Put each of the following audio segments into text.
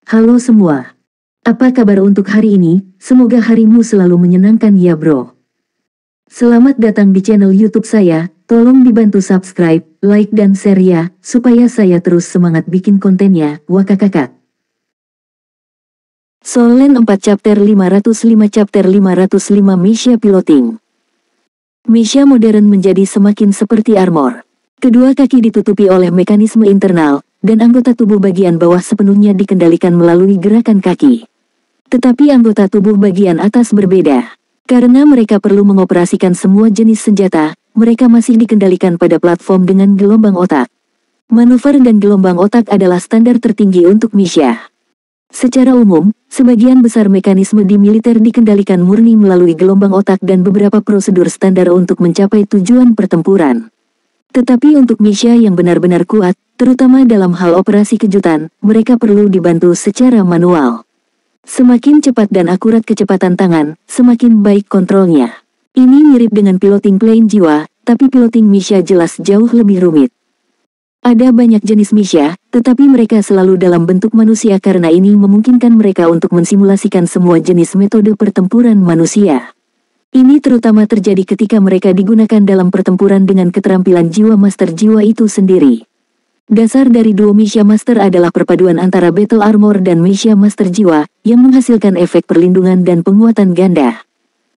Halo semua. Apa kabar untuk hari ini? Semoga harimu selalu menyenangkan ya bro. Selamat datang di channel YouTube saya. Tolong dibantu subscribe, like dan share ya, supaya saya terus semangat bikin kontennya. Wakakakak. Solen 4 chapter 505 Misha piloting. Misha modern menjadi semakin seperti armor. Kedua kaki ditutupi oleh mekanisme internal, dan anggota tubuh bagian bawah sepenuhnya dikendalikan melalui gerakan kaki. Tetapi anggota tubuh bagian atas berbeda. Karena mereka perlu mengoperasikan semua jenis senjata, mereka masih dikendalikan pada platform dengan gelombang otak. Manuver dan gelombang otak adalah standar tertinggi untuk Misha. Secara umum, sebagian besar mekanisme di militer dikendalikan murni melalui gelombang otak dan beberapa prosedur standar untuk mencapai tujuan pertempuran. Tetapi untuk Misha yang benar-benar kuat, terutama dalam hal operasi kejutan, mereka perlu dibantu secara manual. Semakin cepat dan akurat kecepatan tangan, semakin baik kontrolnya. Ini mirip dengan piloting plane jiwa, tapi piloting Misha jelas jauh lebih rumit. Ada banyak jenis Misha, tetapi mereka selalu dalam bentuk manusia karena ini memungkinkan mereka untuk mensimulasikan semua jenis metode pertempuran manusia. Ini terutama terjadi ketika mereka digunakan dalam pertempuran dengan keterampilan jiwa master jiwa itu sendiri. Dasar dari duo Misha Master adalah perpaduan antara Battle Armor dan Misha Master jiwa, yang menghasilkan efek perlindungan dan penguatan ganda.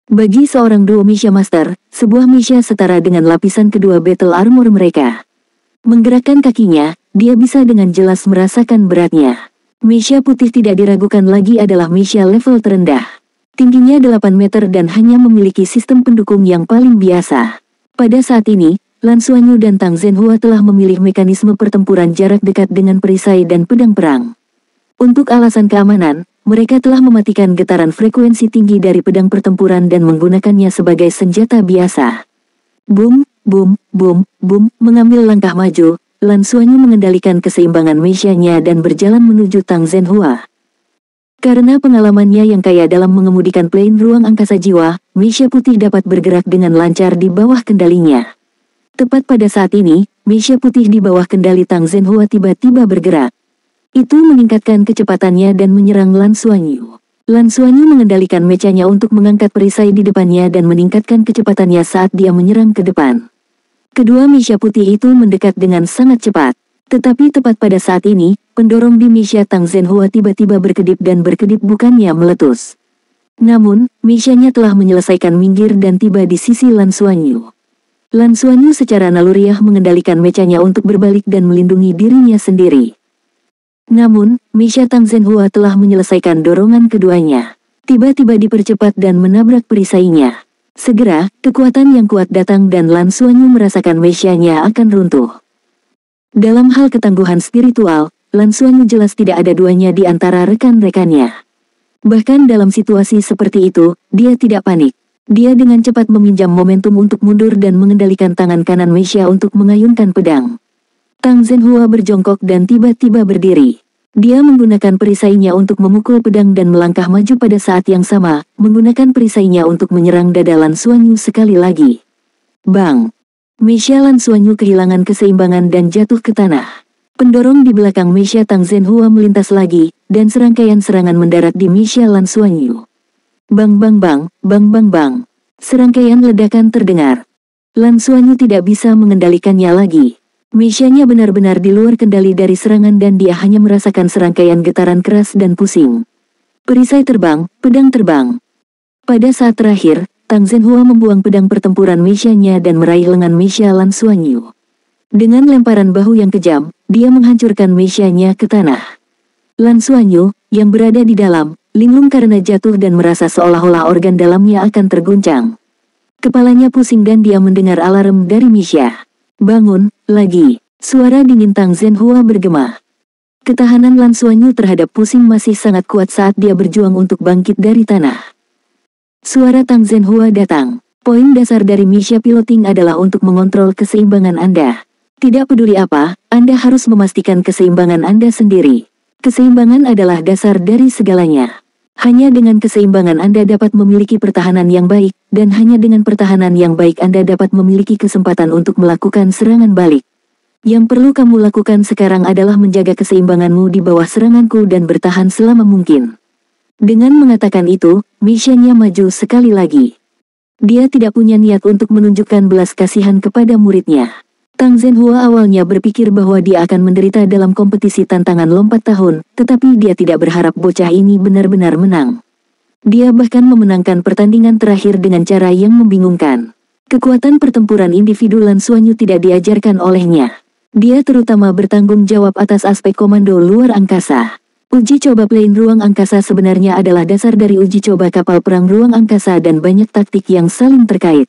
Bagi seorang duo Misha Master, sebuah Misha setara dengan lapisan kedua Battle Armor mereka. Menggerakkan kakinya, dia bisa dengan jelas merasakan beratnya. Misha putih tidak diragukan lagi adalah Misha level terendah. Tingginya 8 meter dan hanya memiliki sistem pendukung yang paling biasa. Pada saat ini, Lan Xuanyu dan Tang Zhenhua telah memilih mekanisme pertempuran jarak dekat dengan perisai dan pedang perang. Untuk alasan keamanan, mereka telah mematikan getaran frekuensi tinggi dari pedang pertempuran dan menggunakannya sebagai senjata biasa. Boom, boom, boom, boom, mengambil langkah maju, Lan Xuanyu mengendalikan keseimbangan Misha-nya dan berjalan menuju Tang Zhenhua. Karena pengalamannya yang kaya dalam mengemudikan plane ruang angkasa jiwa, Misha putih dapat bergerak dengan lancar di bawah kendalinya. Tepat pada saat ini, Misha putih di bawah kendali Tang Zhenhua tiba-tiba bergerak. Itu meningkatkan kecepatannya dan menyerang Lan Xuanyu. Lan Xuanyu mengendalikan mechanya untuk mengangkat perisai di depannya dan meningkatkan kecepatannya saat dia menyerang ke depan. Kedua Misha putih itu mendekat dengan sangat cepat. Tetapi tepat pada saat ini, pendorong di Misha Tang Zhenhua tiba-tiba berkedip dan berkedip bukannya meletus. Namun, Misha-nya telah menyelesaikan minggir dan tiba di sisi Lan Xuanyu. Lan Xuanyu secara naluriah mengendalikan mechanya untuk berbalik dan melindungi dirinya sendiri. Namun, Misha Tang Zhenhua telah menyelesaikan dorongan keduanya. Tiba-tiba dipercepat dan menabrak perisainya. Segera, kekuatan yang kuat datang dan Lan Xuanyu merasakan Misha-nya akan runtuh. Dalam hal ketangguhan spiritual, Lan Xuanyu jelas tidak ada duanya di antara rekan-rekannya. Bahkan dalam situasi seperti itu, dia tidak panik. Dia dengan cepat meminjam momentum untuk mundur dan mengendalikan tangan kanan Misha untuk mengayunkan pedang. Tang Zhenhua berjongkok dan tiba-tiba berdiri. Dia menggunakan perisainya untuk memukul pedang dan melangkah maju pada saat yang sama, menggunakan perisainya untuk menyerang dada Lan Xuanyu sekali lagi. Bang! Misha Lan Xuanyu kehilangan keseimbangan dan jatuh ke tanah. Pendorong di belakang Misha Tang Zhenhua melintas lagi, dan serangkaian serangan mendarat di Misha Lan Xuanyu. Bang bang bang, bang bang bang. Serangkaian ledakan terdengar. Lan Xuanyu tidak bisa mengendalikannya lagi. Misha-nya benar-benar di luar kendali dari serangan dan dia hanya merasakan serangkaian getaran keras dan pusing. Perisai terbang, pedang terbang. Pada saat terakhir, Tang Zhenhua membuang pedang pertempuran Misha-nya dan meraih lengan Misha Lan Xuanyu. Dengan lemparan bahu yang kejam, dia menghancurkan Misha-nya ke tanah. Lan Xuanyu, yang berada di dalam, linglung karena jatuh dan merasa seolah-olah organ dalamnya akan terguncang. Kepalanya pusing dan dia mendengar alarm dari Misha. Bangun, lagi. Suara dingin Tang Zhenhua bergema. Ketahanan Lan Xuanyu terhadap pusing masih sangat kuat saat dia berjuang untuk bangkit dari tanah. Suara Tang Zhenhua datang. Poin dasar dari Misha piloting adalah untuk mengontrol keseimbangan Anda. Tidak peduli apa, Anda harus memastikan keseimbangan Anda sendiri. Keseimbangan adalah dasar dari segalanya. Hanya dengan keseimbangan Anda dapat memiliki pertahanan yang baik, dan hanya dengan pertahanan yang baik Anda dapat memiliki kesempatan untuk melakukan serangan balik. Yang perlu kamu lakukan sekarang adalah menjaga keseimbanganmu di bawah seranganku dan bertahan selama mungkin. Dengan mengatakan itu, Misha-nya maju sekali lagi. Dia tidak punya niat untuk menunjukkan belas kasihan kepada muridnya. Tang Zhenhua awalnya berpikir bahwa dia akan menderita dalam kompetisi tantangan lompat tahun, tetapi dia tidak berharap bocah ini benar-benar menang. Dia bahkan memenangkan pertandingan terakhir dengan cara yang membingungkan. Kekuatan pertempuran individu Lan Xuanyu tidak diajarkan olehnya. Dia terutama bertanggung jawab atas aspek komando luar angkasa. Uji coba plane ruang angkasa sebenarnya adalah dasar dari uji coba kapal perang ruang angkasa dan banyak taktik yang saling terkait.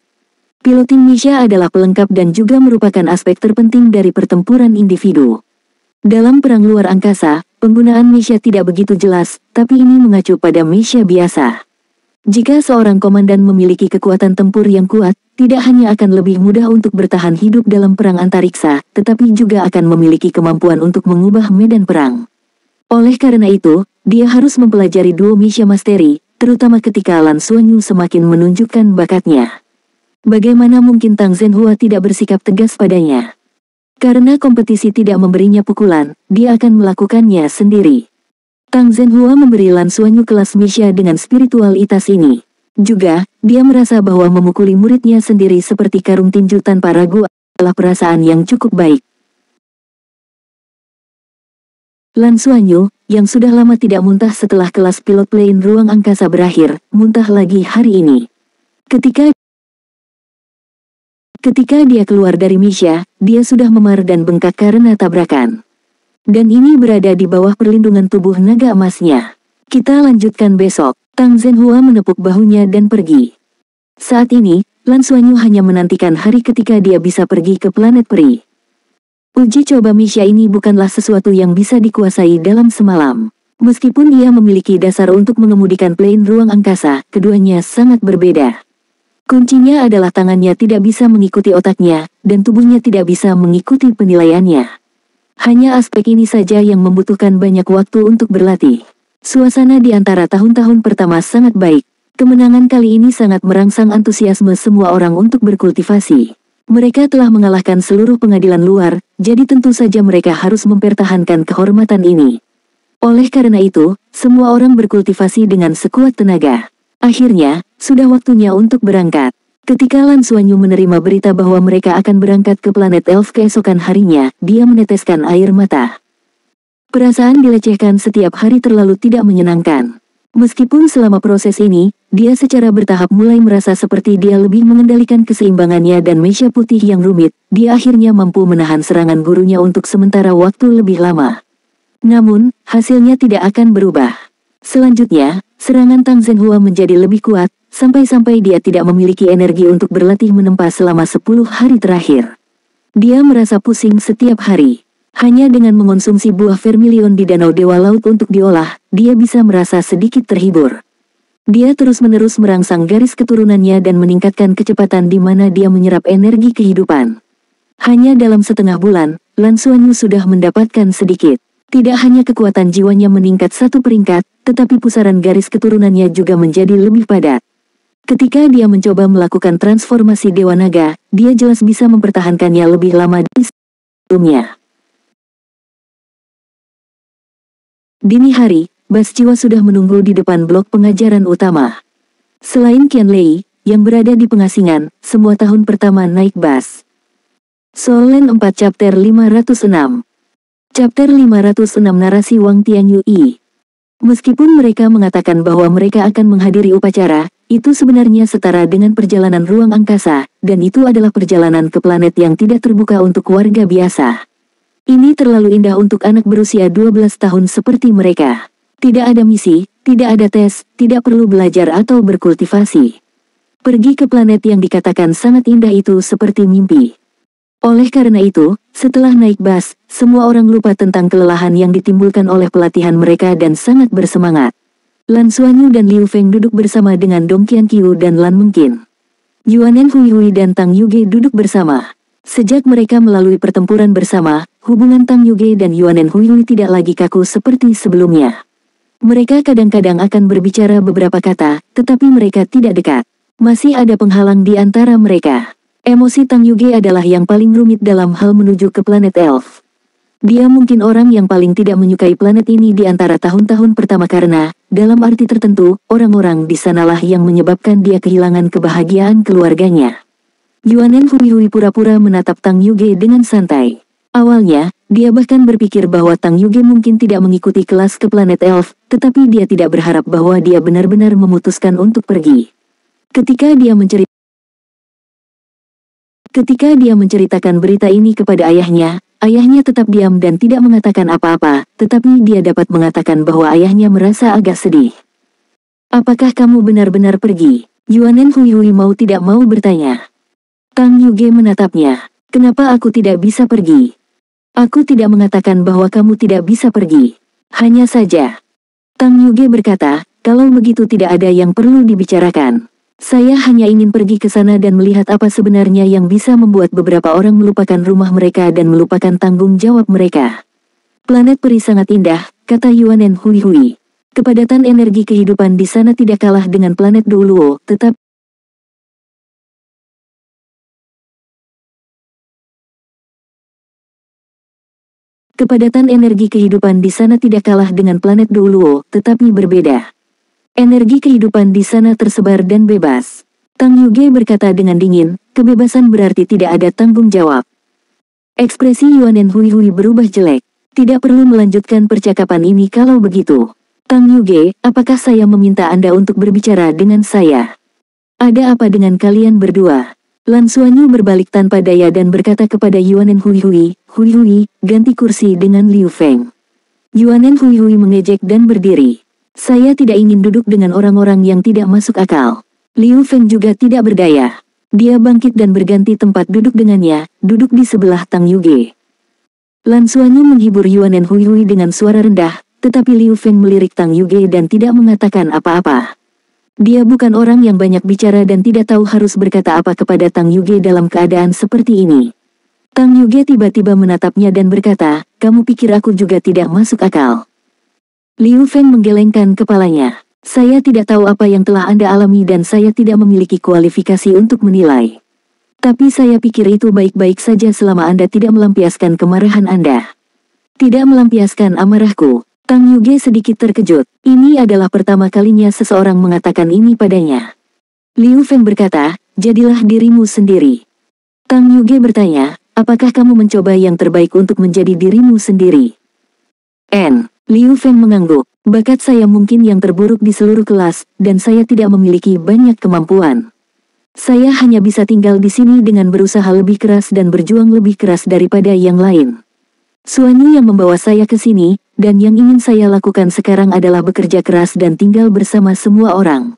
Piloting Misha adalah pelengkap dan juga merupakan aspek terpenting dari pertempuran individu. Dalam perang luar angkasa, penggunaan Misha tidak begitu jelas, tapi ini mengacu pada Misha biasa. Jika seorang komandan memiliki kekuatan tempur yang kuat, tidak hanya akan lebih mudah untuk bertahan hidup dalam perang antariksa, tetapi juga akan memiliki kemampuan untuk mengubah medan perang. Oleh karena itu, dia harus mempelajari duo Misha Mastery, terutama ketika Lan Xuanyu semakin menunjukkan bakatnya. Bagaimana mungkin Tang Zhenhua tidak bersikap tegas padanya? Karena kompetisi tidak memberinya pukulan, dia akan melakukannya sendiri. Tang Zhenhua memberi Lan Xuanyu kelas Misha dengan spiritualitas ini. Juga, dia merasa bahwa memukuli muridnya sendiri seperti karung tinju tanpa ragu adalah perasaan yang cukup baik. Lan Xuanyu, yang sudah lama tidak muntah setelah kelas pilot plane ruang angkasa berakhir, muntah lagi hari ini. Ketika dia keluar dari Misha, dia sudah memar dan bengkak karena tabrakan. Dan ini berada di bawah perlindungan tubuh naga emasnya. Kita lanjutkan besok. Tang Zhenhua menepuk bahunya dan pergi. Saat ini, Lan Xuanyu hanya menantikan hari ketika dia bisa pergi ke planet peri. Uji coba Misha ini bukanlah sesuatu yang bisa dikuasai dalam semalam. Meskipun ia memiliki dasar untuk mengemudikan plane ruang angkasa, keduanya sangat berbeda. Kuncinya adalah tangannya tidak bisa mengikuti otaknya, dan tubuhnya tidak bisa mengikuti penilaiannya. Hanya aspek ini saja yang membutuhkan banyak waktu untuk berlatih. Suasana di antara tahun-tahun pertama sangat baik. Kemenangan kali ini sangat merangsang antusiasme semua orang untuk berkultivasi. Mereka telah mengalahkan seluruh pengadilan luar, jadi tentu saja mereka harus mempertahankan kehormatan ini. Oleh karena itu, semua orang berkultivasi dengan sekuat tenaga. Akhirnya, sudah waktunya untuk berangkat. Ketika Lan Xuanyu menerima berita bahwa mereka akan berangkat ke planet Elf keesokan harinya, dia meneteskan air mata. Perasaan dilecehkan setiap hari terlalu tidak menyenangkan. Meskipun selama proses ini, dia secara bertahap mulai merasa seperti dia lebih mengendalikan keseimbangannya dan Misha putih yang rumit, dia akhirnya mampu menahan serangan gurunya untuk sementara waktu lebih lama. Namun, hasilnya tidak akan berubah. Selanjutnya, serangan Tang Zhenhua menjadi lebih kuat, sampai-sampai dia tidak memiliki energi untuk berlatih menempa selama 10 hari terakhir. Dia merasa pusing setiap hari. Hanya dengan mengonsumsi buah vermilion di Danau Dewa Laut untuk diolah, dia bisa merasa sedikit terhibur. Dia terus-menerus merangsang garis keturunannya dan meningkatkan kecepatan di mana dia menyerap energi kehidupan. Hanya dalam setengah bulan, Lan Xuanyu sudah mendapatkan sedikit. Tidak hanya kekuatan jiwanya meningkat satu peringkat, tetapi pusaran garis keturunannya juga menjadi lebih padat. Ketika dia mencoba melakukan transformasi Dewa Naga, dia jelas bisa mempertahankannya lebih lama dari sebelumnya. Dini hari, Bas Jiwa sudah menunggu di depan blok pengajaran utama. Selain Qianlei, yang berada di pengasingan, semua tahun pertama naik bas. Soul Land 4 Chapter 506. Chapter 506 Narasi Wang Tianyui. Meskipun mereka mengatakan bahwa mereka akan menghadiri upacara, itu sebenarnya setara dengan perjalanan ruang angkasa, dan itu adalah perjalanan ke planet yang tidak terbuka untuk warga biasa. Ini terlalu indah untuk anak berusia 12 tahun seperti mereka. Tidak ada misi, tidak ada tes, tidak perlu belajar atau berkultivasi. Pergi ke planet yang dikatakan sangat indah itu seperti mimpi. Oleh karena itu, setelah naik bas, semua orang lupa tentang kelelahan yang ditimbulkan oleh pelatihan mereka dan sangat bersemangat. Lan Xuanyu dan Liu Feng duduk bersama dengan Dong Qianqiu dan Lan Mengqin. Yuanen Huihui dan Tang Yuge duduk bersama. Sejak mereka melalui pertempuran bersama, hubungan Tang Yuge dan Yuanen Huihui tidak lagi kaku seperti sebelumnya. Mereka kadang-kadang akan berbicara beberapa kata, tetapi mereka tidak dekat. Masih ada penghalang di antara mereka. Emosi Tang Yuge adalah yang paling rumit dalam hal menuju ke planet elf. Dia mungkin orang yang paling tidak menyukai planet ini di antara tahun-tahun pertama karena, dalam arti tertentu, orang-orang di sanalah yang menyebabkan dia kehilangan kebahagiaan keluarganya. Yuanen Hui pura-pura menatap Tang Yuge dengan santai. Awalnya, dia bahkan berpikir bahwa Tang Yuge mungkin tidak mengikuti kelas ke planet elf, tetapi dia tidak berharap bahwa dia benar-benar memutuskan untuk pergi. Ketika dia menceritakan berita ini kepada ayahnya, ayahnya tetap diam dan tidak mengatakan apa-apa, tetapi dia dapat mengatakan bahwa ayahnya merasa agak sedih. Apakah kamu benar-benar pergi? Yuanen Hui mau tidak mau bertanya. Tang Yuge menatapnya. Kenapa aku tidak bisa pergi? Aku tidak mengatakan bahwa kamu tidak bisa pergi. Hanya saja. Tang Yuge berkata, kalau begitu tidak ada yang perlu dibicarakan. Saya hanya ingin pergi ke sana dan melihat apa sebenarnya yang bisa membuat beberapa orang melupakan rumah mereka dan melupakan tanggung jawab mereka. Planet peri sangat indah, kata Yuanen Hui. Kepadatan energi kehidupan di sana tidak kalah dengan planet Douluo, tetapi kepadatan energi kehidupan di sana tidak kalah dengan planet Douluo, tetapi berbeda. Energi kehidupan di sana tersebar dan bebas. Tang Yuge berkata dengan dingin, kebebasan berarti tidak ada tanggung jawab. Ekspresi Yuanen Hui berubah jelek. Tidak perlu melanjutkan percakapan ini kalau begitu. Tang Yuge, apakah saya meminta Anda untuk berbicara dengan saya? Ada apa dengan kalian berdua? Lan Xuanyu berbalik tanpa daya dan berkata kepada Yuanen Hui, ganti kursi dengan Liu Feng. Yuanen Hui mengejek dan berdiri. Saya tidak ingin duduk dengan orang-orang yang tidak masuk akal. Liu Feng juga tidak berdaya. Dia bangkit dan berganti tempat duduk dengannya, duduk di sebelah Tang Yuge. Lan Xuanyu menghibur Yuanen Hui dengan suara rendah, tetapi Liu Feng melirik Tang Yuge dan tidak mengatakan apa-apa. Dia bukan orang yang banyak bicara dan tidak tahu harus berkata apa kepada Tang Yuge dalam keadaan seperti ini. Tang Yuge tiba-tiba menatapnya dan berkata, kamu pikir aku juga tidak masuk akal? Liu Feng menggelengkan kepalanya. Saya tidak tahu apa yang telah Anda alami dan saya tidak memiliki kualifikasi untuk menilai. Tapi saya pikir itu baik-baik saja selama Anda tidak melampiaskan kemarahan Anda. Tidak melampiaskan amarahku. Tang Yuge sedikit terkejut. Ini adalah pertama kalinya seseorang mengatakan ini padanya. Liu Feng berkata, jadilah dirimu sendiri. Tang Yuge bertanya, apakah kamu mencoba yang terbaik untuk menjadi dirimu sendiri? Liu Feng mengangguk. Bakat saya mungkin yang terburuk di seluruh kelas, dan saya tidak memiliki banyak kemampuan. Saya hanya bisa tinggal di sini dengan berusaha lebih keras dan berjuang lebih keras daripada yang lain. Xuanyu yang membawa saya ke sini, dan yang ingin saya lakukan sekarang adalah bekerja keras dan tinggal bersama semua orang.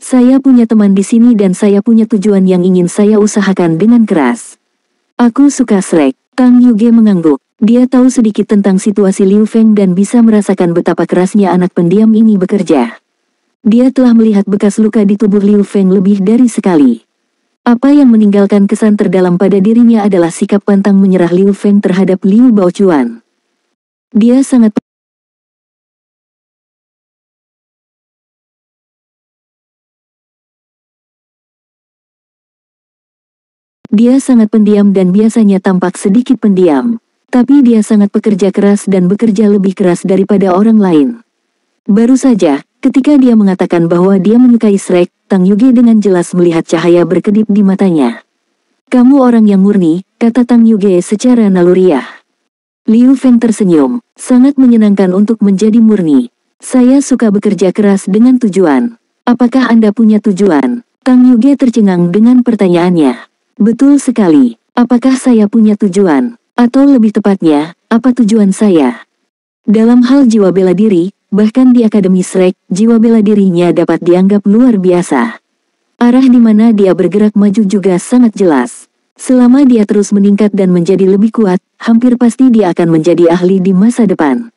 Saya punya teman di sini dan saya punya tujuan yang ingin saya usahakan dengan keras. Aku suka Shrek. Tang Yuge mengangguk. Dia tahu sedikit tentang situasi Liu Feng dan bisa merasakan betapa kerasnya anak pendiam ini bekerja. Dia telah melihat bekas luka di tubuh Liu Feng lebih dari sekali. Apa yang meninggalkan kesan terdalam pada dirinya adalah sikap pantang menyerah Liu Feng terhadap Liu Baochuan. Dia sangat pendiam dan biasanya tampak sedikit pendiam. Tapi dia sangat pekerja keras dan bekerja lebih keras daripada orang lain. Baru saja, ketika dia mengatakan bahwa dia menyukai Shrek, Tang Yuge dengan jelas melihat cahaya berkedip di matanya. Kamu orang yang murni, kata Tang Yuge secara naluriah. Liu Feng tersenyum, sangat menyenangkan untuk menjadi murni. Saya suka bekerja keras dengan tujuan. Apakah Anda punya tujuan? Tang Yuge tercengang dengan pertanyaannya. Betul sekali, apakah saya punya tujuan? Atau lebih tepatnya, apa tujuan saya? Dalam hal jiwa bela diri, bahkan di Akademi Shrek, jiwa bela dirinya dapat dianggap luar biasa. Arah di mana dia bergerak maju juga sangat jelas. Selama dia terus meningkat dan menjadi lebih kuat, hampir pasti dia akan menjadi ahli di masa depan.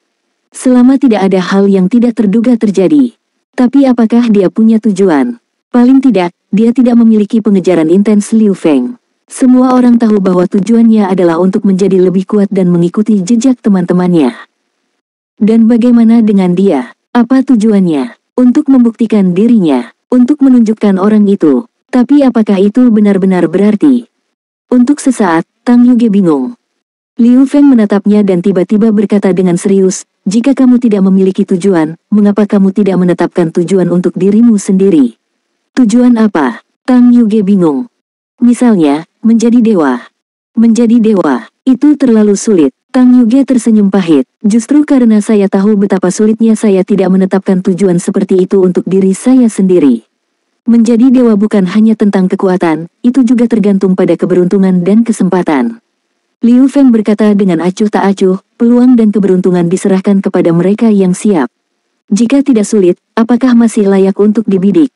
Selama tidak ada hal yang tidak terduga terjadi. Tapi apakah dia punya tujuan? Paling tidak, dia tidak memiliki pengejaran intens Liu Feng. Semua orang tahu bahwa tujuannya adalah untuk menjadi lebih kuat dan mengikuti jejak teman-temannya. Dan bagaimana dengan dia? Apa tujuannya? Untuk membuktikan dirinya, untuk menunjukkan orang itu. Tapi apakah itu benar-benar berarti? Untuk sesaat, Tang Yuge bingung. Liu Feng menatapnya dan tiba-tiba berkata dengan serius, jika kamu tidak memiliki tujuan, mengapa kamu tidak menetapkan tujuan untuk dirimu sendiri? Tujuan apa? Tang Yuge bingung. Misalnya, menjadi dewa. Menjadi dewa, itu terlalu sulit. Tang Yuge tersenyum pahit. Justru karena saya tahu betapa sulitnya saya tidak menetapkan tujuan seperti itu untuk diri saya sendiri. Menjadi dewa bukan hanya tentang kekuatan, itu juga tergantung pada keberuntungan dan kesempatan. Liu Feng berkata dengan acuh tak acuh, peluang dan keberuntungan diserahkan kepada mereka yang siap. Jika tidak sulit, apakah masih layak untuk dibidik?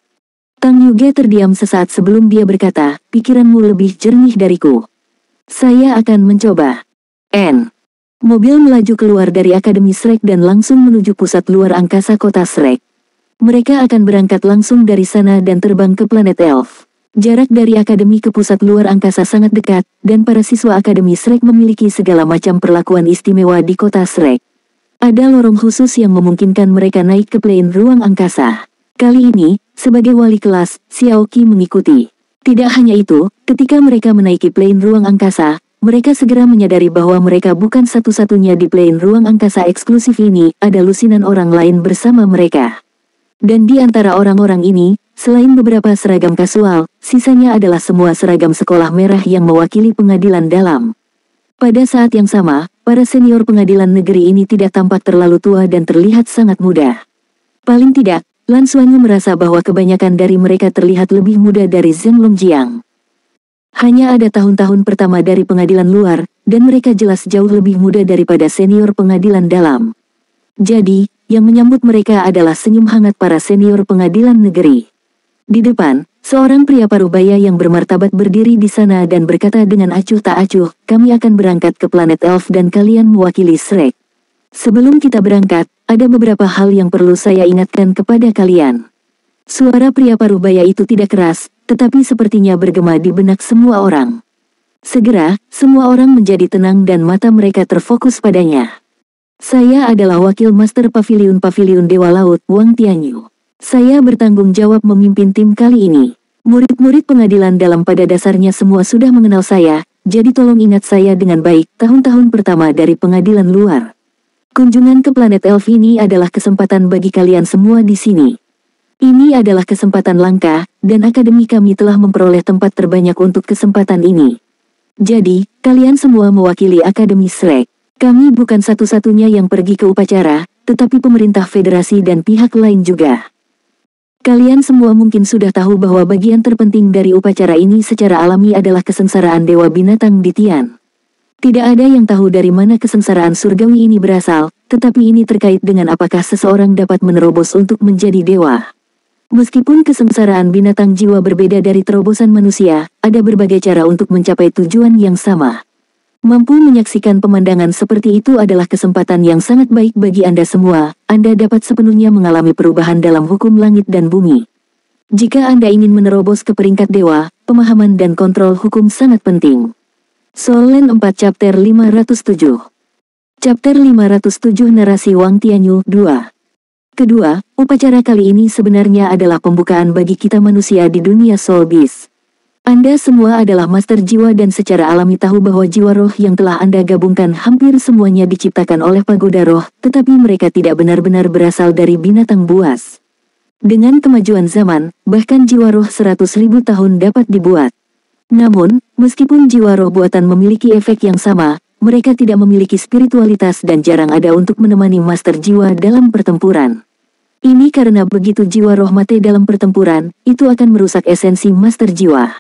Tang Yuge terdiam sesaat sebelum dia berkata, pikiranmu lebih jernih dariku. Saya akan mencoba. Mobil melaju keluar dari Akademi Shrek dan langsung menuju pusat luar angkasa kota Shrek. Mereka akan berangkat langsung dari sana dan terbang ke planet Elf. Jarak dari Akademi ke pusat luar angkasa sangat dekat, dan para siswa Akademi Shrek memiliki segala macam perlakuan istimewa di kota Shrek. Ada lorong khusus yang memungkinkan mereka naik ke plane ruang angkasa. Kali ini, sebagai wali kelas, Xiaoqi mengikuti. Tidak hanya itu, ketika mereka menaiki plane ruang angkasa, mereka segera menyadari bahwa mereka bukan satu-satunya di plane ruang angkasa eksklusif ini, ada lusinan orang lain bersama mereka. Dan di antara orang-orang ini, selain beberapa seragam kasual, sisanya adalah semua seragam sekolah merah yang mewakili pengadilan dalam. Pada saat yang sama, para senior pengadilan negeri ini tidak tampak terlalu tua dan terlihat sangat muda. Paling tidak, Lan Xuanyu merasa bahwa kebanyakan dari mereka terlihat lebih muda dari Zheng Longjiang. Hanya ada tahun-tahun pertama dari pengadilan luar, dan mereka jelas jauh lebih muda daripada senior pengadilan dalam. Jadi, yang menyambut mereka adalah senyum hangat para senior pengadilan negeri. Di depan, seorang pria parubaya yang bermartabat berdiri di sana dan berkata dengan acuh tak acuh, kami akan berangkat ke planet Elf dan kalian mewakili Shrek. Sebelum kita berangkat, ada beberapa hal yang perlu saya ingatkan kepada kalian. Suara pria parubaya itu tidak keras, tetapi sepertinya bergema di benak semua orang. Segera, semua orang menjadi tenang dan mata mereka terfokus padanya. Saya adalah wakil Master Paviliun Dewa Laut, Wang Tianyu. Saya bertanggung jawab memimpin tim kali ini. Murid-murid pengadilan dalam pada dasarnya semua sudah mengenal saya, jadi tolong ingat saya dengan baik, tahun-tahun pertama dari pengadilan luar. Kunjungan ke planet Elf ini adalah kesempatan bagi kalian semua di sini. Ini adalah kesempatan langka, dan akademi kami telah memperoleh tempat terbanyak untuk kesempatan ini. Jadi, kalian semua mewakili Akademi Shrek. Kami bukan satu-satunya yang pergi ke upacara, tetapi pemerintah federasi dan pihak lain juga. Kalian semua mungkin sudah tahu bahwa bagian terpenting dari upacara ini secara alami adalah kesengsaraan Dewa Binatang di Tian. Tidak ada yang tahu dari mana kesengsaraan surgawi ini berasal, tetapi ini terkait dengan apakah seseorang dapat menerobos untuk menjadi dewa. Meskipun kesengsaraan binatang jiwa berbeda dari terobosan manusia, ada berbagai cara untuk mencapai tujuan yang sama. Mampu menyaksikan pemandangan seperti itu adalah kesempatan yang sangat baik bagi Anda semua. Anda dapat sepenuhnya mengalami perubahan dalam hukum langit dan bumi. Jika Anda ingin menerobos ke peringkat dewa, pemahaman dan kontrol hukum sangat penting. Soul Land 4 Chapter 507. Chapter 507 Narasi Wang Tianyu 2. Kedua, upacara kali ini sebenarnya adalah pembukaan bagi kita manusia di dunia Soul Beast. Anda semua adalah master jiwa dan secara alami tahu bahwa jiwa roh yang telah Anda gabungkan hampir semuanya diciptakan oleh pagoda roh, tetapi mereka tidak benar-benar berasal dari binatang buas. Dengan kemajuan zaman, bahkan jiwa roh 100.000 tahun dapat dibuat. Namun, meskipun jiwa roh buatan memiliki efek yang sama, mereka tidak memiliki spiritualitas dan jarang ada untuk menemani master jiwa dalam pertempuran. Ini karena begitu jiwa roh mati dalam pertempuran, itu akan merusak esensi master jiwa.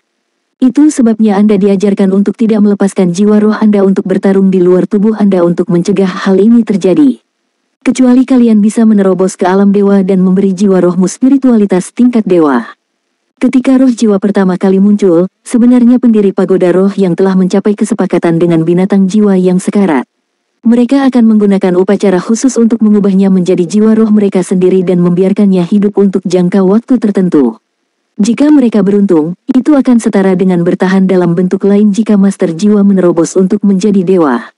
Itu sebabnya Anda diajarkan untuk tidak melepaskan jiwa roh Anda untuk bertarung di luar tubuh Anda untuk mencegah hal ini terjadi. Kecuali kalian bisa menerobos ke alam dewa dan memberi jiwa rohmu spiritualitas tingkat dewa. Ketika roh jiwa pertama kali muncul, sebenarnya pendiri pagoda roh yang telah mencapai kesepakatan dengan binatang jiwa yang sekarat. Mereka akan menggunakan upacara khusus untuk mengubahnya menjadi jiwa roh mereka sendiri dan membiarkannya hidup untuk jangka waktu tertentu. Jika mereka beruntung, itu akan setara dengan bertahan dalam bentuk lain jika master jiwa menerobos untuk menjadi dewa.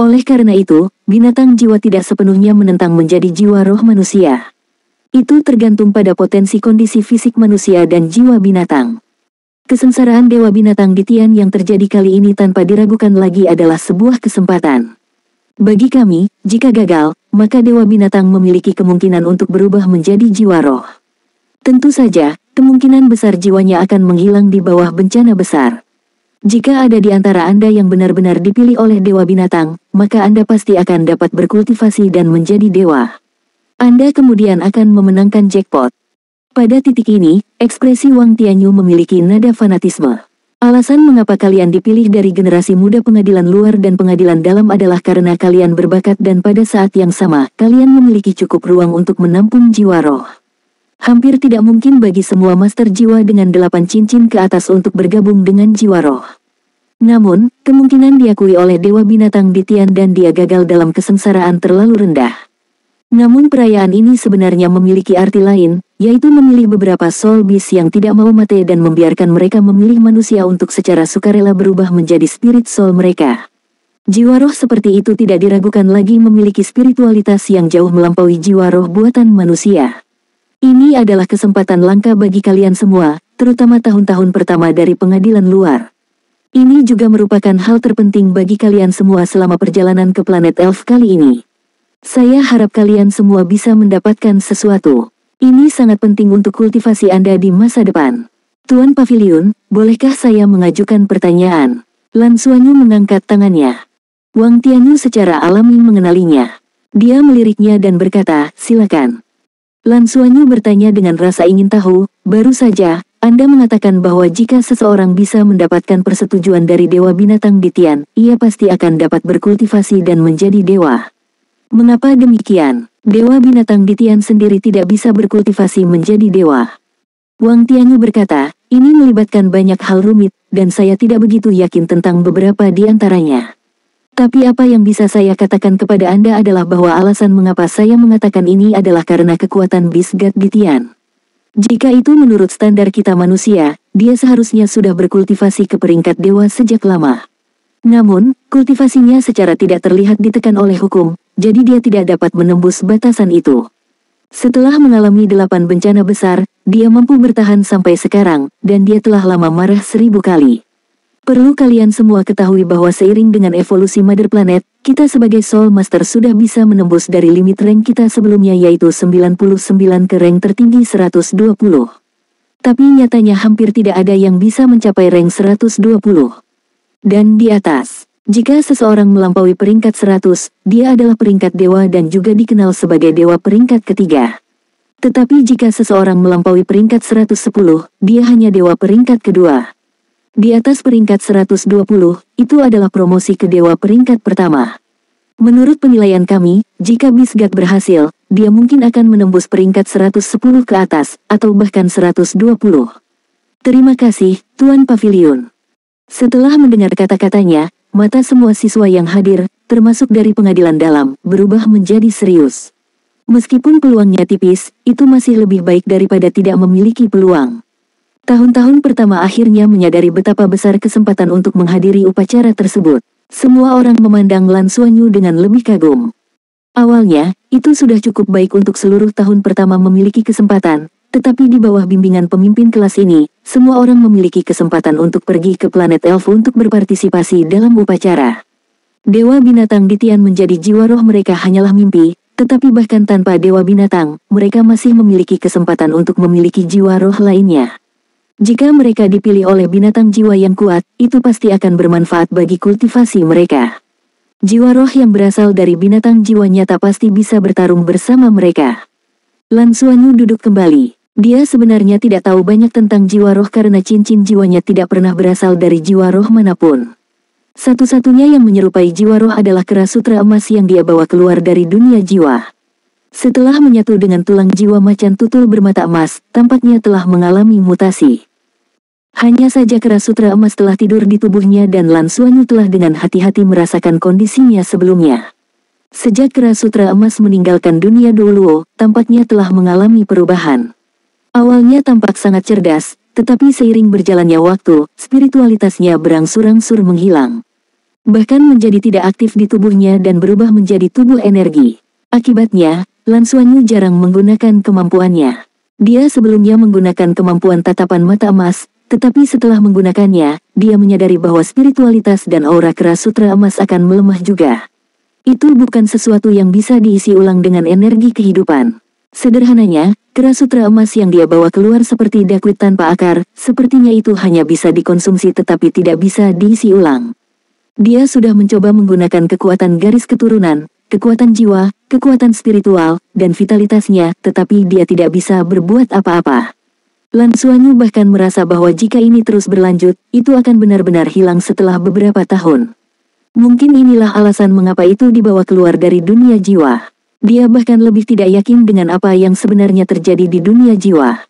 Oleh karena itu, binatang jiwa tidak sepenuhnya menentang menjadi jiwa roh manusia. Itu tergantung pada potensi kondisi fisik manusia dan jiwa binatang. Kesengsaraan Dewa Binatang di Tian yang terjadi kali ini tanpa diragukan lagi adalah sebuah kesempatan. Bagi kami, jika gagal, maka Dewa Binatang memiliki kemungkinan untuk berubah menjadi jiwa roh. Tentu saja, kemungkinan besar jiwanya akan menghilang di bawah bencana besar. Jika ada di antara Anda yang benar-benar dipilih oleh Dewa Binatang, maka Anda pasti akan dapat berkultivasi dan menjadi dewa. Anda kemudian akan memenangkan jackpot. Pada titik ini, ekspresi Wang Tianyu memiliki nada fanatisme. Alasan mengapa kalian dipilih dari generasi muda pengadilan luar dan pengadilan dalam adalah karena kalian berbakat dan pada saat yang sama, kalian memiliki cukup ruang untuk menampung jiwa roh. Hampir tidak mungkin bagi semua master jiwa dengan 8 cincin ke atas untuk bergabung dengan jiwa roh. Namun, kemungkinan diakui oleh Dewa Binatang di Tian dan dia gagal dalam kesengsaraan terlalu rendah. Namun perayaan ini sebenarnya memiliki arti lain, yaitu memilih beberapa soul beast yang tidak mau mati dan membiarkan mereka memilih manusia untuk secara sukarela berubah menjadi spirit soul mereka. Jiwa roh seperti itu tidak diragukan lagi memiliki spiritualitas yang jauh melampaui jiwa roh buatan manusia. Ini adalah kesempatan langka bagi kalian semua, terutama tahun-tahun pertama dari pengadilan luar. Ini juga merupakan hal terpenting bagi kalian semua selama perjalanan ke planet Elf kali ini. Saya harap kalian semua bisa mendapatkan sesuatu. Ini sangat penting untuk kultivasi Anda di masa depan. Tuan Pavilion, bolehkah saya mengajukan pertanyaan? Lan Xuanyu mengangkat tangannya. Wang Tianyu secara alami mengenalinya. Dia meliriknya dan berkata, silakan. Lan Xuanyu bertanya dengan rasa ingin tahu, baru saja, Anda mengatakan bahwa jika seseorang bisa mendapatkan persetujuan dari Dewa Binatang di Tian, ia pasti akan dapat berkultivasi dan menjadi dewa. Mengapa demikian? Dewa Binatang di Tian sendiri tidak bisa berkultivasi menjadi dewa. Wang Tianyu berkata, ini melibatkan banyak hal rumit, dan saya tidak begitu yakin tentang beberapa di antaranya. Tapi apa yang bisa saya katakan kepada Anda adalah bahwa alasan mengapa saya mengatakan ini adalah karena kekuatan Beast God di Tian. Jika itu menurut standar kita manusia, dia seharusnya sudah berkultivasi ke peringkat dewa sejak lama. Namun, kultivasinya secara tidak terlihat ditekan oleh hukum, jadi dia tidak dapat menembus batasan itu. Setelah mengalami 8 bencana besar, dia mampu bertahan sampai sekarang, dan dia telah lama marah 1000 kali. Perlu kalian semua ketahui bahwa seiring dengan evolusi Mother Planet, kita sebagai Soul Master sudah bisa menembus dari limit rank kita sebelumnya yaitu 99 ke rank tertinggi 120. Tapi nyatanya hampir tidak ada yang bisa mencapai rank 120. Dan di atas, jika seseorang melampaui peringkat 100, dia adalah peringkat dewa dan juga dikenal sebagai dewa peringkat ketiga. Tetapi jika seseorang melampaui peringkat 110, dia hanya dewa peringkat kedua. Di atas peringkat 120, itu adalah promosi ke dewa peringkat pertama. Menurut penilaian kami, jika Beast God berhasil, dia mungkin akan menembus peringkat 110 ke atas, atau bahkan 120. Terima kasih, Tuan Pavilion. Setelah mendengar kata-katanya, mata semua siswa yang hadir, termasuk dari pengadilan dalam, berubah menjadi serius. Meskipun peluangnya tipis, itu masih lebih baik daripada tidak memiliki peluang. Tahun-tahun pertama akhirnya menyadari betapa besar kesempatan untuk menghadiri upacara tersebut. Semua orang memandang Lan Xuanyu dengan lebih kagum. Awalnya, itu sudah cukup baik untuk seluruh tahun pertama memiliki kesempatan, tetapi di bawah bimbingan pemimpin kelas ini, semua orang memiliki kesempatan untuk pergi ke planet Elf untuk berpartisipasi dalam upacara. Dewa Binatang di Tian menjadi jiwa roh mereka hanyalah mimpi, tetapi bahkan tanpa Dewa Binatang, mereka masih memiliki kesempatan untuk memiliki jiwa roh lainnya. Jika mereka dipilih oleh binatang jiwa yang kuat, itu pasti akan bermanfaat bagi kultivasi mereka. Jiwa roh yang berasal dari binatang jiwa nyata pasti bisa bertarung bersama mereka. Lan Xuanyu duduk kembali. Dia sebenarnya tidak tahu banyak tentang jiwa roh karena cincin jiwanya tidak pernah berasal dari jiwa roh manapun. Satu-satunya yang menyerupai jiwa roh adalah keras sutra emas yang dia bawa keluar dari dunia jiwa. Setelah menyatu dengan tulang jiwa macan tutul bermata emas, tampaknya telah mengalami mutasi. Hanya saja keras sutra emas telah tidur di tubuhnya dan Lan Xuanyu telah dengan hati-hati merasakan kondisinya sebelumnya. Sejak keras sutra emas meninggalkan dunia Doluo, tampaknya telah mengalami perubahan. Awalnya tampak sangat cerdas, tetapi seiring berjalannya waktu, spiritualitasnya berangsur-angsur menghilang. bahkan menjadi tidak aktif di tubuhnya dan berubah menjadi tubuh energi. Akibatnya, Lan Xuanyu jarang menggunakan kemampuannya. Dia sebelumnya menggunakan kemampuan tatapan mata emas, tetapi setelah menggunakannya, dia menyadari bahwa spiritualitas dan aura keras sutra emas akan melemah juga. Itu bukan sesuatu yang bisa diisi ulang dengan energi kehidupan. Sederhananya, keras sutra emas yang dia bawa keluar seperti dakwit tanpa akar, sepertinya itu hanya bisa dikonsumsi tetapi tidak bisa diisi ulang. Dia sudah mencoba menggunakan kekuatan garis keturunan, kekuatan jiwa, kekuatan spiritual, dan vitalitasnya, tetapi dia tidak bisa berbuat apa-apa. Lan Xuanyu bahkan merasa bahwa jika ini terus berlanjut, itu akan benar-benar hilang setelah beberapa tahun. Mungkin inilah alasan mengapa itu dibawa keluar dari dunia jiwa. Dia bahkan lebih tidak yakin dengan apa yang sebenarnya terjadi di dunia jiwa.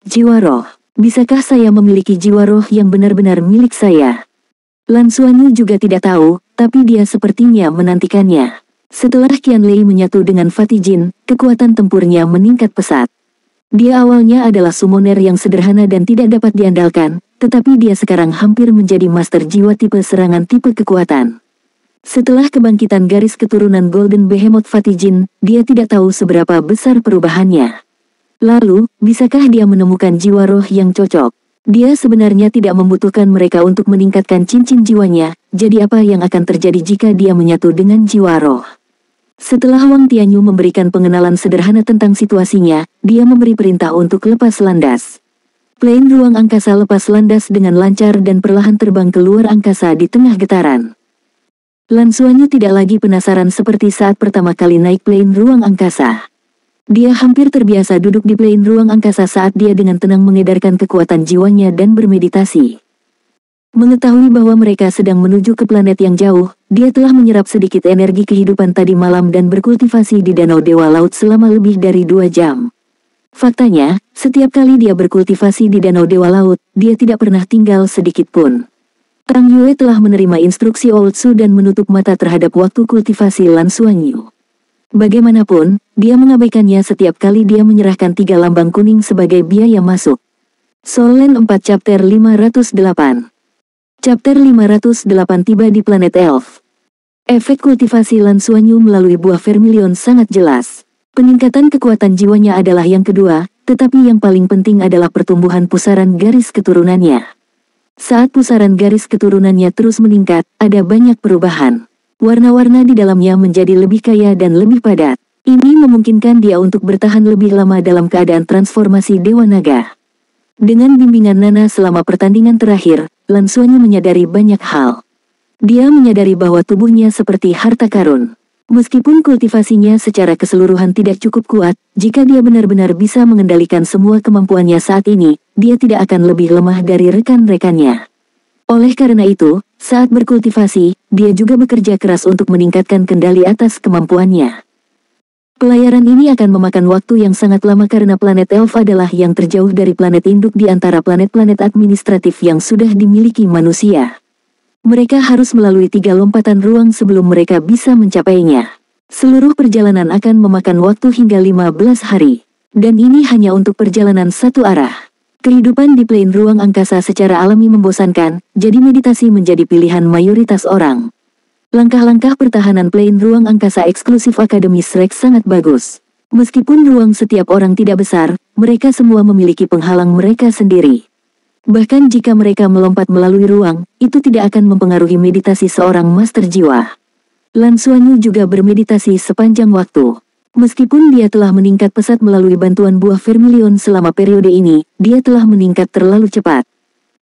Jiwa roh. Bisakah saya memiliki jiwa roh yang benar-benar milik saya? Lan Xuanyu juga tidak tahu, tapi dia sepertinya menantikannya. Setelah Qianlei menyatu dengan Fatih Jin, kekuatan tempurnya meningkat pesat. Dia awalnya adalah summoner yang sederhana dan tidak dapat diandalkan, tetapi dia sekarang hampir menjadi master jiwa tipe serangan tipe kekuatan. Setelah kebangkitan garis keturunan Golden Behemoth Fatih Jin, dia tidak tahu seberapa besar perubahannya. Lalu, bisakah dia menemukan jiwa roh yang cocok? Dia sebenarnya tidak membutuhkan mereka untuk meningkatkan cincin jiwanya, jadi apa yang akan terjadi jika dia menyatu dengan jiwa roh? Setelah Wang Tianyu memberikan pengenalan sederhana tentang situasinya, dia memberi perintah untuk lepas landas. Plane ruang angkasa lepas landas dengan lancar dan perlahan terbang keluar angkasa di tengah getaran. Lan Xuanyu tidak lagi penasaran seperti saat pertama kali naik plane ruang angkasa. Dia hampir terbiasa duduk di plane ruang angkasa saat dia dengan tenang mengedarkan kekuatan jiwanya dan bermeditasi. Mengetahui bahwa mereka sedang menuju ke planet yang jauh, dia telah menyerap sedikit energi kehidupan tadi malam dan berkultivasi di Danau Dewa Laut selama lebih dari 2 jam. Faktanya, setiap kali dia berkultivasi di Danau Dewa Laut, dia tidak pernah tinggal sedikit pun. Tang Yue telah menerima instruksi Old Su dan menutup mata terhadap waktu kultivasi Lan Xuanyu. Bagaimanapun, dia mengabaikannya setiap kali dia menyerahkan 3 lambang kuning sebagai biaya masuk. Soul Land 4 Chapter 508. Chapter 508 tiba di planet Elf. Efek kultivasi Lan Xuanyu melalui buah vermilion sangat jelas. Peningkatan kekuatan jiwanya adalah yang kedua, tetapi yang paling penting adalah pertumbuhan pusaran garis keturunannya. Saat pusaran garis keturunannya terus meningkat, ada banyak perubahan. Warna-warna di dalamnya menjadi lebih kaya dan lebih padat. Ini memungkinkan dia untuk bertahan lebih lama dalam keadaan transformasi Dewa Naga. Dengan bimbingan Nana selama pertandingan terakhir, Lan Xuanyu menyadari banyak hal. Dia menyadari bahwa tubuhnya seperti harta karun. Meskipun kultivasinya secara keseluruhan tidak cukup kuat, jika dia benar-benar bisa mengendalikan semua kemampuannya saat ini, dia tidak akan lebih lemah dari rekan-rekannya. Oleh karena itu, saat berkultivasi, dia juga bekerja keras untuk meningkatkan kendali atas kemampuannya. Pelayaran ini akan memakan waktu yang sangat lama karena planet Elf adalah yang terjauh dari planet induk di antara planet-planet administratif yang sudah dimiliki manusia. Mereka harus melalui 3 lompatan ruang sebelum mereka bisa mencapainya. Seluruh perjalanan akan memakan waktu hingga 15 hari. Dan ini hanya untuk perjalanan satu arah. Kehidupan di plane ruang angkasa secara alami membosankan, jadi meditasi menjadi pilihan mayoritas orang. Langkah-langkah pertahanan plane ruang angkasa eksklusif Akademi Shrek sangat bagus. Meskipun ruang setiap orang tidak besar, mereka semua memiliki penghalang mereka sendiri. Bahkan jika mereka melompat melalui ruang, itu tidak akan mempengaruhi meditasi seorang master jiwa. Lan Xuanyu juga bermeditasi sepanjang waktu. Meskipun dia telah meningkat pesat melalui bantuan buah vermilion selama periode ini, dia telah meningkat terlalu cepat.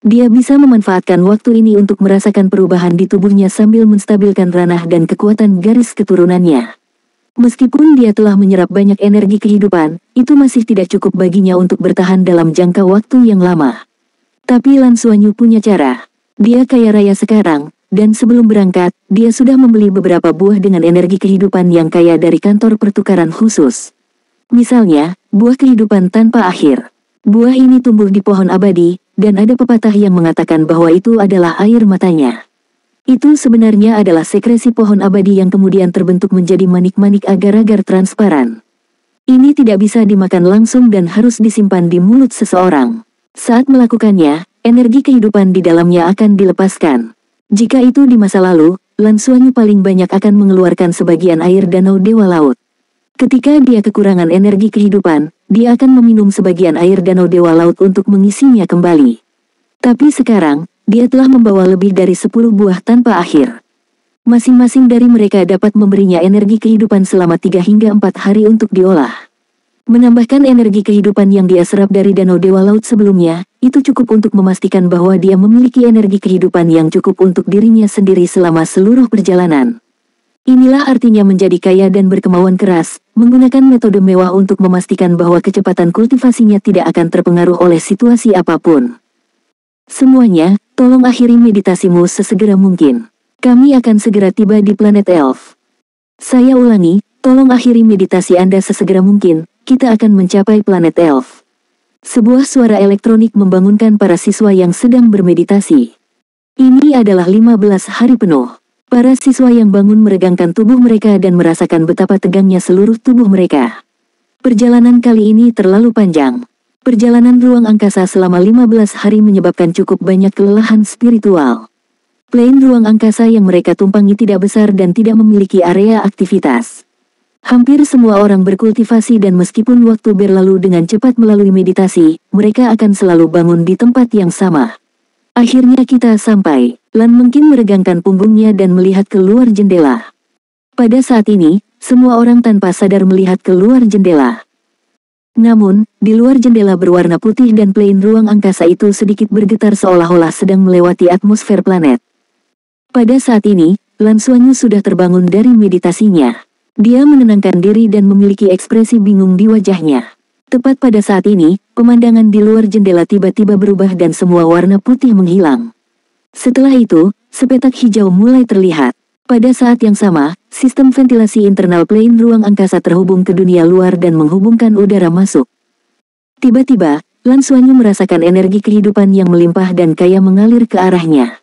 Dia bisa memanfaatkan waktu ini untuk merasakan perubahan di tubuhnya sambil menstabilkan ranah dan kekuatan garis keturunannya. Meskipun dia telah menyerap banyak energi kehidupan, itu masih tidak cukup baginya untuk bertahan dalam jangka waktu yang lama. Tapi Lan Xuanyu punya cara. Dia kaya raya sekarang, dan sebelum berangkat, dia sudah membeli beberapa buah dengan energi kehidupan yang kaya dari kantor pertukaran khusus. Misalnya, buah kehidupan tanpa akhir. Buah ini tumbuh di pohon abadi, dan ada pepatah yang mengatakan bahwa itu adalah air matanya. Itu sebenarnya adalah sekresi pohon abadi yang kemudian terbentuk menjadi manik-manik agar-agar transparan. Ini tidak bisa dimakan langsung dan harus disimpan di mulut seseorang. Saat melakukannya, energi kehidupan di dalamnya akan dilepaskan. Jika itu di masa lalu, Lan Xuanyu paling banyak akan mengeluarkan sebagian air danau Dewa Laut. Ketika dia kekurangan energi kehidupan, dia akan meminum sebagian air danau Dewa Laut untuk mengisinya kembali. Tapi sekarang, dia telah membawa lebih dari 10 buah tanpa akhir. Masing-masing dari mereka dapat memberinya energi kehidupan selama 3 hingga 4 hari untuk diolah. Menambahkan energi kehidupan yang dia serap dari danau Dewa Laut sebelumnya, itu cukup untuk memastikan bahwa dia memiliki energi kehidupan yang cukup untuk dirinya sendiri selama seluruh perjalanan. Inilah artinya menjadi kaya dan berkemauan keras, menggunakan metode mewah untuk memastikan bahwa kecepatan kultivasinya tidak akan terpengaruh oleh situasi apapun. Semuanya, tolong akhiri meditasimu sesegera mungkin. Kami akan segera tiba di planet Elf. Saya ulangi, tolong akhiri meditasi Anda sesegera mungkin, kita akan mencapai planet Elf. Sebuah suara elektronik membangunkan para siswa yang sedang bermeditasi. Ini adalah 15 hari penuh. Para siswa yang bangun meregangkan tubuh mereka dan merasakan betapa tegangnya seluruh tubuh mereka. Perjalanan kali ini terlalu panjang. Perjalanan ruang angkasa selama 15 hari menyebabkan cukup banyak kelelahan spiritual. Plane ruang angkasa yang mereka tumpangi tidak besar dan tidak memiliki area aktivitas. Hampir semua orang berkultivasi dan meskipun waktu berlalu dengan cepat melalui meditasi, mereka akan selalu bangun di tempat yang sama. Akhirnya kita sampai. Lan mungkin meregangkan punggungnya dan melihat keluar jendela. Pada saat ini, semua orang tanpa sadar melihat keluar jendela. Namun, di luar jendela berwarna putih dan plane ruang angkasa itu sedikit bergetar seolah-olah sedang melewati atmosfer planet. Pada saat ini, Lan Xuanyu sudah terbangun dari meditasinya. Dia menenangkan diri dan memiliki ekspresi bingung di wajahnya. Tepat pada saat ini, pemandangan di luar jendela tiba-tiba berubah dan semua warna putih menghilang. Setelah itu, sepetak hijau mulai terlihat. Pada saat yang sama, sistem ventilasi internal plane ruang angkasa terhubung ke dunia luar dan menghubungkan udara masuk. Tiba-tiba, Lan Xuanyu merasakan energi kehidupan yang melimpah dan kaya mengalir ke arahnya.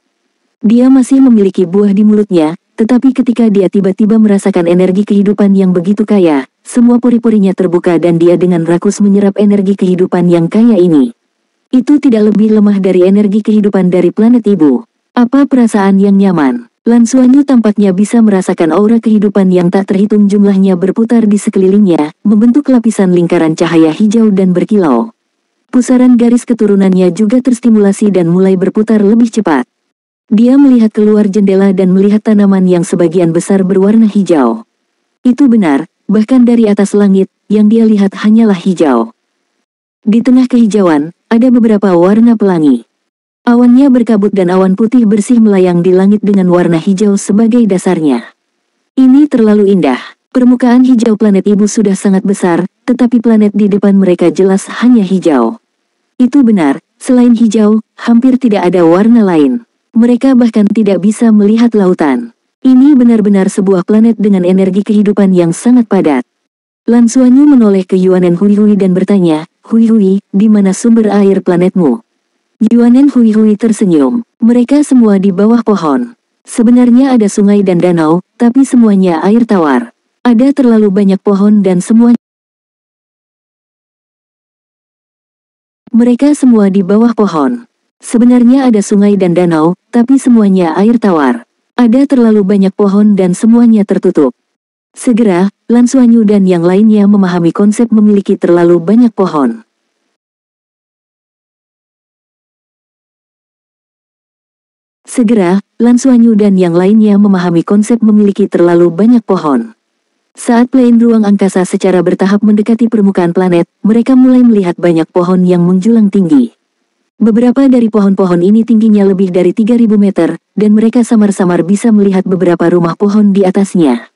Dia masih memiliki buah di mulutnya, tetapi ketika dia tiba-tiba merasakan energi kehidupan yang begitu kaya, semua pori-porinya terbuka dan dia dengan rakus menyerap energi kehidupan yang kaya ini. Itu tidak lebih lemah dari energi kehidupan dari planet ibu. Apa perasaan yang nyaman? Lan Xuanyu tampaknya bisa merasakan aura kehidupan yang tak terhitung jumlahnya berputar di sekelilingnya, membentuk lapisan lingkaran cahaya hijau dan berkilau. Pusaran garis keturunannya juga terstimulasi dan mulai berputar lebih cepat. Dia melihat keluar jendela dan melihat tanaman yang sebagian besar berwarna hijau. Itu benar, bahkan dari atas langit, yang dia lihat hanyalah hijau. Di tengah kehijauan, ada beberapa warna pelangi. Awannya berkabut dan awan putih bersih melayang di langit dengan warna hijau sebagai dasarnya. Ini terlalu indah. Permukaan hijau planet ibu sudah sangat besar, tetapi planet di depan mereka jelas hanya hijau. Itu benar, selain hijau, hampir tidak ada warna lain. Mereka bahkan tidak bisa melihat lautan. Ini benar-benar sebuah planet dengan energi kehidupan yang sangat padat. Lan Xuanyu menoleh ke Yuanen Hui dan bertanya, Hui, di mana sumber air planetmu? Yuanen Hui tersenyum. Mereka semua di bawah pohon. Sebenarnya ada sungai dan danau, tapi semuanya air tawar. Ada terlalu banyak pohon dan mereka semua di bawah pohon. Sebenarnya ada sungai dan danau, tapi semuanya air tawar. Ada terlalu banyak pohon dan semuanya tertutup. Segera, Lan Xuanyu dan yang lainnya memahami konsep memiliki terlalu banyak pohon. Segera, Lan Xuanyu dan yang lainnya memahami konsep memiliki terlalu banyak pohon. Saat plane ruang angkasa secara bertahap mendekati permukaan planet, mereka mulai melihat banyak pohon yang menjulang tinggi. Beberapa dari pohon-pohon ini tingginya lebih dari 3.000 meter, dan mereka samar-samar bisa melihat beberapa rumah pohon di atasnya.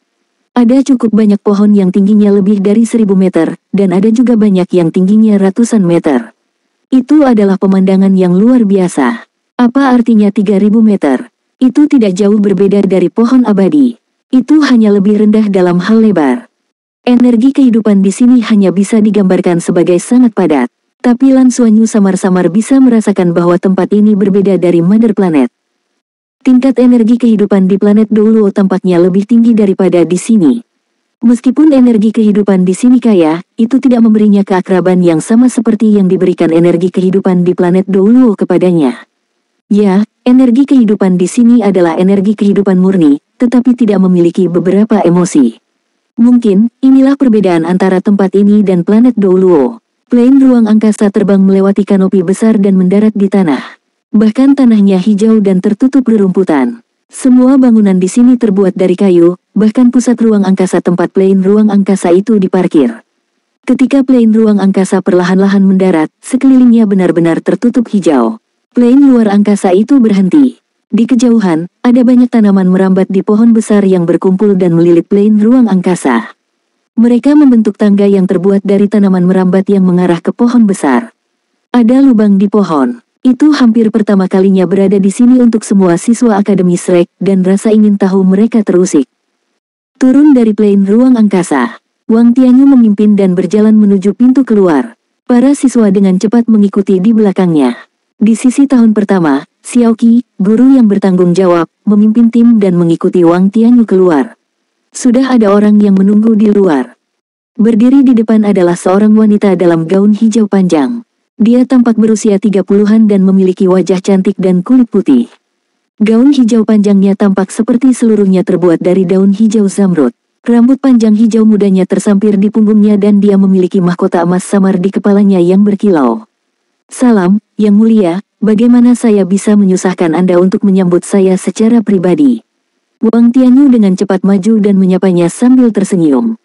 Ada cukup banyak pohon yang tingginya lebih dari 1.000 meter, dan ada juga banyak yang tingginya ratusan meter. Itu adalah pemandangan yang luar biasa. Apa artinya 3.000 meter? Itu tidak jauh berbeda dari pohon abadi. Itu hanya lebih rendah dalam hal lebar. Energi kehidupan di sini hanya bisa digambarkan sebagai sangat padat. Tapi Lan Xuanyu samar-samar bisa merasakan bahwa tempat ini berbeda dari Mother Planet. Tingkat energi kehidupan di planet Douluo tampaknya lebih tinggi daripada di sini. Meskipun energi kehidupan di sini kaya, itu tidak memberinya keakraban yang sama seperti yang diberikan energi kehidupan di planet Douluo kepadanya. Ya, Energi kehidupan di sini adalah energi kehidupan murni, tetapi tidak memiliki beberapa emosi. Mungkin, inilah perbedaan antara tempat ini dan planet Douluo. Plane ruang angkasa terbang melewati kanopi besar dan mendarat di tanah. Bahkan tanahnya hijau dan tertutup rerumputan. Semua bangunan di sini terbuat dari kayu, bahkan pusat ruang angkasa tempat plane ruang angkasa itu diparkir. Ketika plane ruang angkasa perlahan-lahan mendarat, sekelilingnya benar-benar tertutup hijau. Plane luar angkasa itu berhenti. Di kejauhan, ada banyak tanaman merambat di pohon besar yang berkumpul dan melilit plane ruang angkasa. Mereka membentuk tangga yang terbuat dari tanaman merambat yang mengarah ke pohon besar. Ada lubang di pohon. Itu hampir pertama kalinya berada di sini untuk semua siswa Akademi Shrek, dan rasa ingin tahu mereka terusik. Turun dari plane ruang angkasa. Wang Tianyu memimpin dan berjalan menuju pintu keluar. Para siswa dengan cepat mengikuti di belakangnya. Di sisi tahun pertama, Xiaoqi, guru yang bertanggung jawab, memimpin tim dan mengikuti Wang Tianyu keluar. Sudah ada orang yang menunggu di luar. Berdiri di depan adalah seorang wanita dalam gaun hijau panjang. Dia tampak berusia 30-an dan memiliki wajah cantik dan kulit putih. Gaun hijau panjangnya tampak seperti seluruhnya terbuat dari daun hijau zamrud. Rambut panjang hijau mudanya tersampir di punggungnya dan dia memiliki mahkota emas samar di kepalanya yang berkilau. Salam, Yang Mulia, bagaimana saya bisa menyusahkan Anda untuk menyambut saya secara pribadi? Wang Tianyu dengan cepat maju dan menyapanya sambil tersenyum.